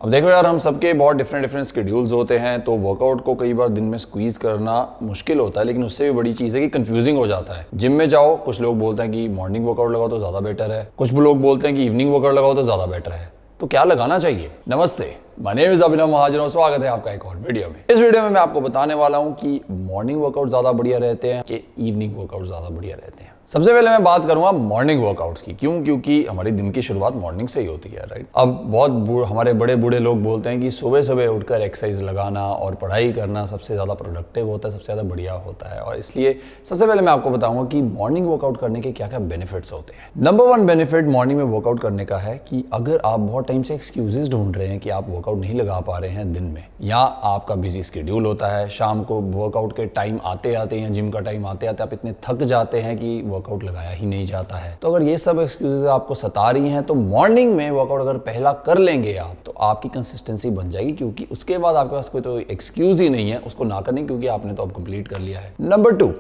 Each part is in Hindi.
अब देखो यार, हम सबके बहुत डिफरेंट शेड्यूल्स होते हैं, तो वर्कआउट को कई बार दिन में स्क्वीज करना मुश्किल होता है, लेकिन उससे भी बड़ी चीज़ है कि कंफ्यूजिंग हो जाता है। जिम में जाओ, कुछ लोग बोलते हैं कि मॉर्निंग वर्कआउट लगाओ तो ज़्यादा बेटर है, कुछ लोग बोलते हैं कि इवनिंग वर्कआउट लगाओ तो ज़्यादा बेटर है। तो क्या लगाना चाहिए? नमस्ते, माय नेम इज अभिनव महाजन और स्वागत है आपका एक और वीडियो में। इस वीडियो में मैं आपको बताने वाला हूं कि मॉर्निंग वर्कआउट ज्यादा बढ़िया रहते हैं कि इवनिंग वर्कआउट ज्यादा बढ़िया रहते हैं। सबसे पहले मैं बात करूंगा मॉर्निंग वर्कआउट्स की। क्यों? क्योंकि हमारी दिन की शुरुआत मॉर्निंग से ही होती है, राइट। अब हमारे बड़े बूढ़े लोग बोलते हैं कि सुबह सुबह उठकर एक्सरसाइज लगाना और पढ़ाई करना सबसे ज़्यादा प्रोडक्टिव होता है, सबसे ज़्यादा बढ़िया होता है। और इसलिए सबसे पहले मैं आपको बताऊंगा कि मॉर्निंग वर्कआउट करने के क्या क्या बेनिफिट्स होते हैं। नंबर 1 बेनिफिट मॉर्निंग में वर्कआउट करने का है कि अगर आप बहुत टाइम से एक्सक्यूजेज ढूंढ रहे हैं कि आप वर्कआउट नहीं लगा पा रहे हैं दिन में, या आपका बिजी शेड्यूल होता है, शाम को वर्कआउट के टाइम आते आते या जिम का टाइम आते आते आप इतने थक जाते हैं कि वर्कआउट लगाया ही नहीं जाता है, तो अगर ये सब एक्सक्यूजेज आपको सता रही हैं, तो मॉर्निंग में वर्कआउट अगर पहला कर लेंगे आप, तो आपकी कंसिस्टेंसी बन जाएगी, क्योंकि उसके बाद आपके पास कोई तो एक्सक्यूज ही नहीं है उसको ना करने, क्योंकि आपने तो अब कंप्लीट कर लिया है। Number 2,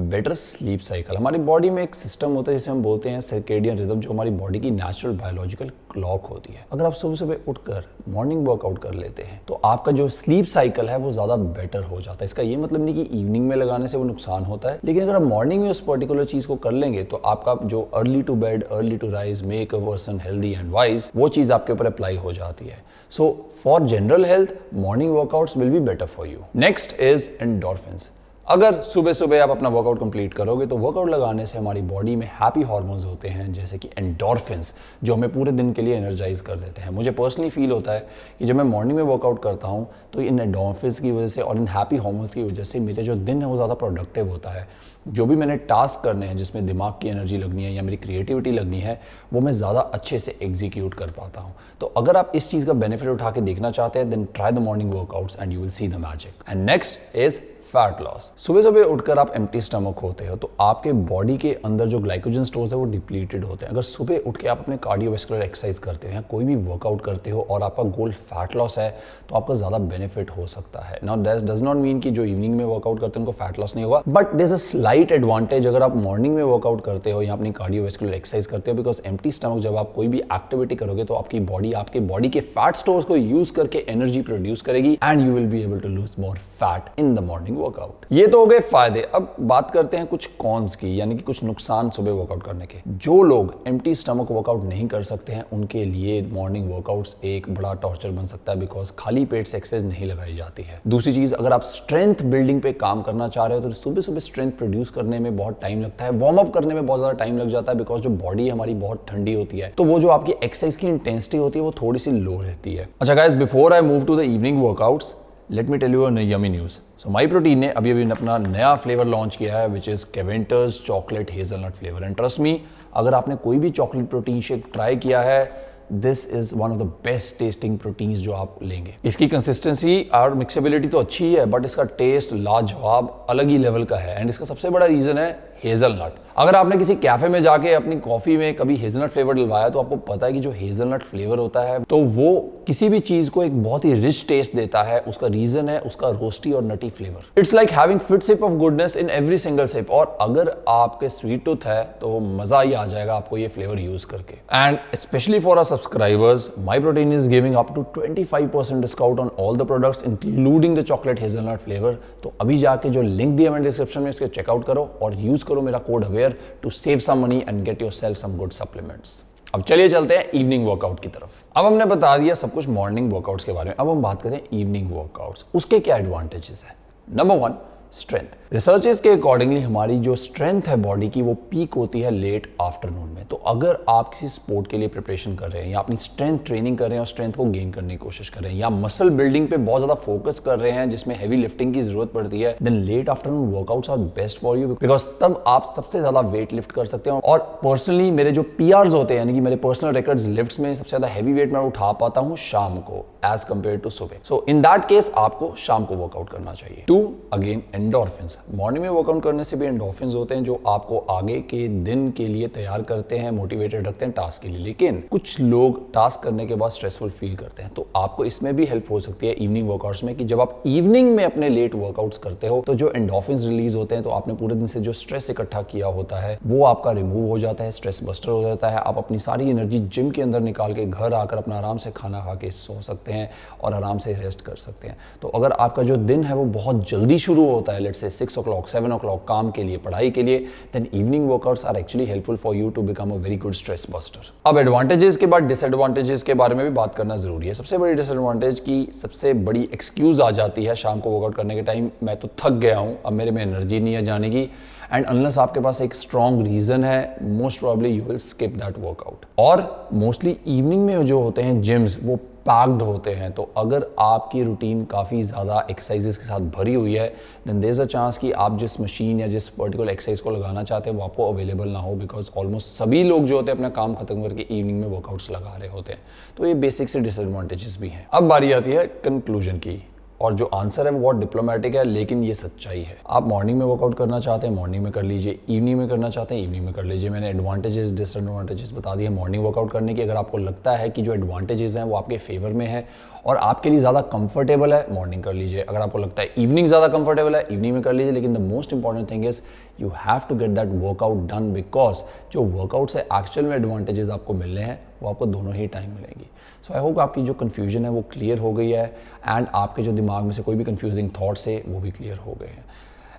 better sleep cycle. हमारी बॉडी में एक सिस्टम होता है जिसे हम बोलते हैं सर्केडियन रिदम, जो हमारी बॉडी की नेचुरल बायोलॉजिकल क्लॉक होती है। अगर आप सुबह सुबह उठकर मॉर्निंग वर्कआउट कर लेते हैं, तो आपका जो स्लीप साइकिल है वो ज़्यादा बेटर हो जाता है। इसका ये मतलब नहीं कि इवनिंग में लगाने से वो नुकसान होता है, लेकिन अगर आप मॉर्निंग में उस पर्टिकुलर चीज़ को कर लेंगे, तो आपका जो early to bed early to rise make a person healthy and wise, वो चीज़ आपके ऊपर अप्लाई हो जाती है। So for general health morning workouts will be better for you. Next is endorphins. अगर सुबह सुबह आप अपना वर्कआउट कंप्लीट करोगे, तो वर्कआउट लगाने से हमारी बॉडी में हैप्पी हार्मोन्स होते हैं, जैसे कि एंडोर्फिन्स, जो हमें पूरे दिन के लिए एनर्जाइज कर देते हैं। मुझे पर्सनली फील होता है कि जब मैं मॉर्निंग में वर्कआउट करता हूं, तो इन एंडोर्फिन्स की वजह से और इन हैप्पी हार्मोन्स की वजह से मेरा जो दिन है वो ज़्यादा प्रोडक्टिव होता है। जो भी मैंने टास्क करने हैं जिसमें दिमाग की एनर्जी लगनी है या मेरी क्रिएटिविटी लगनी है, वो मैं ज़्यादा अच्छे से एग्जीक्यूट कर पाता हूँ। तो अगर आप इस चीज़ का बेनिफिट उठा के देखना चाहते हैं, then try the morning workouts and you will see the magic. And next is fat loss. सुबह सुबह उठकर आप एम्प्टी स्टमक होते हो, तो आपके बॉडी के अंदर जो ग्लाइकोजन स्टोर्स है वो डिप्लीटेड होते हैं। अगर सुबह उठ के आप अपने कार्डियोवैस्कुलर एक्सरसाइज करते हो या कोई भी वर्कआउट करते हो और आपका गोल फैट लॉस है, तो आपका ज़्यादा बेनिफिट हो सकता है। Now that does not mean कि जो इवनिंग में वर्कआउट करते हैं उनको फैट लॉस नहीं होगा, but there is a slight advantage अगर आप मॉर्निंग में वर्कआउट करते हो या अपनी कार्डियोवैस्कुलर एक्सरसाइज करते हो, बिकॉज एम्प्टी स्टमक जब आप कोई भी एक्टिविटी करोगे, तो आपकी बॉडी आपके बॉडी के फैट स्टोर्स को यूज करके एनर्जी प्रोड्यूस करेगी and you will be able to lose more fat in the morning workout. ये तो हो गए फायदे। अब बात करते हैं कुछ कॉन्स की, यानी कि कुछ नुकसान सुबह वर्कआउट करने के। जो लोग एम्प्टी स्टमक वर्कआउट नहीं कर सकते हैं, उनके लिए मॉर्निंग वर्कआउट्स एक बड़ा टॉर्चर बन सकता है, बिकॉज खाली पेट से एक्सरसाइज नहीं लगाई जाती है। दूसरी चीज, अगर आप स्ट्रेंथ बिल्डिंग पे काम करना चाह रहे हो, तो सुबह सुबह स्ट्रेंथ प्रोड्यूस करने में बहुत टाइम लगता है, वार्म अप करने में बहुत ज्यादा टाइम लग जाता है, बिकॉज जो बॉडी हमारी बहुत ठंडी होती है, तो वो जो आपकी एक्सरसाइज की इंटेंसिटी होती है वो थोड़ी सी लो रहती है। अच्छा guys, before I move to the evening workouts, let me tell you a yummy news. So my protein ने अभी अपना नया फ्लेवर लॉन्च किया है, which is Keventers chocolate hazelnut flavour. And trust me, अगर आपने कोई भी चॉकलेट प्रोटीन शेक ट्राई किया है, this is one of the best testing proteins जो आप लेंगे। इसकी कंसिस्टेंसी और मिक्सेबिलिटी तो अच्छी ही है, बट इसका टेस्ट लाजवाब अलग ही लेवल का है। एंड इसका सबसे बड़ा रीज़न है हेजलनट। अगर आपने किसी कैफे में जाके अपनी कॉफी में कभी हेजलनट फ्लेवर डलवाया, तो आपको पता है कि जो हेजलनट फ्लेवर होता है, तो वो किसी भी चीज को एक बहुत ही रिच टेस्ट देता है। उसका रीजन है उसका रोस्टी और nutty flavour. It's like having fit sip of goodness in every single sip. और अगर आपके स्वीट टूथ है, तो मजा ही आ जाएगा आपको ये फ्लेवर यूज करके। And specially for our subscribers, my protein is giving up to 25% discount on all the products including the chocolate hazelnut flavour. तो अभी जाके जो लिंक दिया मैंने डिस्क्रिप्शन में, इसके चेकआउट करो और यूज करो मेरा code aware to save some money and get yourself some good supplements. अब चलिए चलते हैं इवनिंग वर्कआउट की तरफ। अब हमने बता दिया सब कुछ मॉर्निंग वर्कआउट्स के बारे में, अब हम बात करते हैं इवनिंग वर्कआउट्स। उसके क्या एडवांटेजेस है? Number 1, strength. रिसर्चेस के अकॉर्डिंगली हमारी जो स्ट्रेंथ है बॉडी की, वो पीक होती है लेट आफ्टरनून में। तो अगर आप किसी स्पोर्ट के लिए प्रिपरेशन कर रहे हैं या अपनी स्ट्रेंथ ट्रेनिंग कर रहे हैं और स्ट्रेंथ को गेन करने की कोशिश कर रहे हैं, या मसल बिल्डिंग पे बहुत ज्यादा फोकस कर रहे हैं जिसमें हैवी लिफ्टिंग की जरूरत पड़ती है, then late afternoon workouts are best for you, because तब आप सबसे ज्यादा वेट लिफ्ट कर सकते हैं। और पर्सनली मेरे जो पीआरस होते हैं, यानी कि मेरे पर्सनल रिकॉर्ड्स लिफ्ट्स में, सबसे ज्यादा हैवी वेट मैं उठा पाता हूँ शाम को एज कंपेयर टू सुबह। सो इन दैट केस आपको शाम को वर्कआउट करना चाहिए। 2, अगेन एंडोर्फिन्स। मॉर्निंग में वर्कआउट करने से भी एंडोर्फिन्स होते हैं जो आपको आगे के दिन के लिए तैयार करते हैं, मोटिवेटेड रखते हैं टास्क के लिए। लेकिन कुछ लोग टास्क करने के बाद स्ट्रेसफुल फील करते हैं, तो आपको इसमें भी हेल्प हो सकती है इवनिंग वर्कआउट्स में, कि जब आप इवनिंग में अपने लेट वर्कआउट्स करते हो तो जो एंडोर्फिन्स रिलीज होते हैं, तो आपने पूरे दिन से जो स्ट्रेस इकट्ठा किया होता है वो आपका रिमूव हो जाता है, स्ट्रेस बस्टर हो जाता है। आप अपनी सारी एनर्जी जिम के अंदर निकाल के घर आकर अपना आराम से खाना खा के सो सकते हैं और आराम से रेस्ट कर सकते हैं। तो अगर आपका जो दिन है वो बहुत जल्दी शुरू होता है, लेट्स से 6 o'clock 7 o'clock काम के लिए, पढ़ाई के लिए, then evening workouts are actually helpful for you to become a very good stress buster. अब एडवांटेजेस के बाद डिसएडवांटेजेस के बारे में भी बात करना जरूरी है। सबसे बड़ी डिसएडवांटेज की सबसे बड़ी एक्सक्यूज आ जाती है शाम को वर्कआउट करने के टाइम, मैं तो थक गया हूं, अब मेरे में एनर्जी नहीं है जाने की, एंड अनलेस आपके पास एक स्ट्रॉन्ग रीजन है, most probably you will skip that workout. और मोस्टली इवनिंग में जो होते हैं जिम्स वो पैक्ड होते हैं, तो अगर आपकी रूटीन काफ़ी ज़्यादा एक्सरसाइजेस के साथ भरी हुई है, then there is a chance कि आप जिस मशीन या जिस पर्टिकुलर एक्सरसाइज को लगाना चाहते हैं वो आपको अवेलेबल ना हो, बिकॉज ऑलमोस्ट सभी लोग जो होते हैं अपना काम खत्म करके इवनिंग में वर्कआउट्स लगा रहे होते हैं। तो ये बेसिक से डिसएडवांटेजेस भी हैं। अब बारी आती है कंक्लूजन की, और जो आंसर है वो बहुत डिप्लोमेटिक है लेकिन ये सच्चाई है। आप मॉर्निंग में वर्कआउट करना चाहते हैं मॉर्निंग में कर लीजिए, इवनिंग में करना चाहते हैं इवनिंग में कर लीजिए। मैंने एडवांटेजेस डिसएडवांटेजेस बता दिए मॉर्निंग वर्कआउट करने की। अगर आपको लगता है कि जो एडवांटेजेस हैं वो आपके फेवर में है और आपके लिए ज़्यादा कंफर्टेबल है, मॉर्निंग कर लीजिए। अगर आपको लगता है इवनिंग ज़्यादा कंफर्टेबल है, इवनिंग में कर लीजिए। लेकिन the most important thing is you have to get that workout done, because जो वर्कआउट से एक्चुअल में एडवांटेजेस आपको मिलने हैं वो आपको दोनों ही टाइम मिलेंगी। सो आई होप आपकी जो कन्फ्यूजन है वो क्लियर हो गई है, एंड आपके जो दिमाग में से कोई भी कन्फ्यूजिंग थॉट्स है वो भी क्लियर हो गए हैं।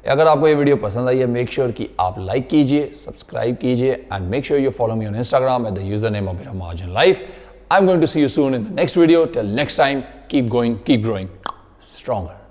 अगर आपको ये वीडियो पसंद आई है, मेक श्योर कि आप लाइक कीजिए, सब्सक्राइब कीजिए, and make sure you follow me on Instagram at the user name Abhiram Mahajan life. I'm going to see you soon in the next video. Till next time, keep going, keep growing stronger.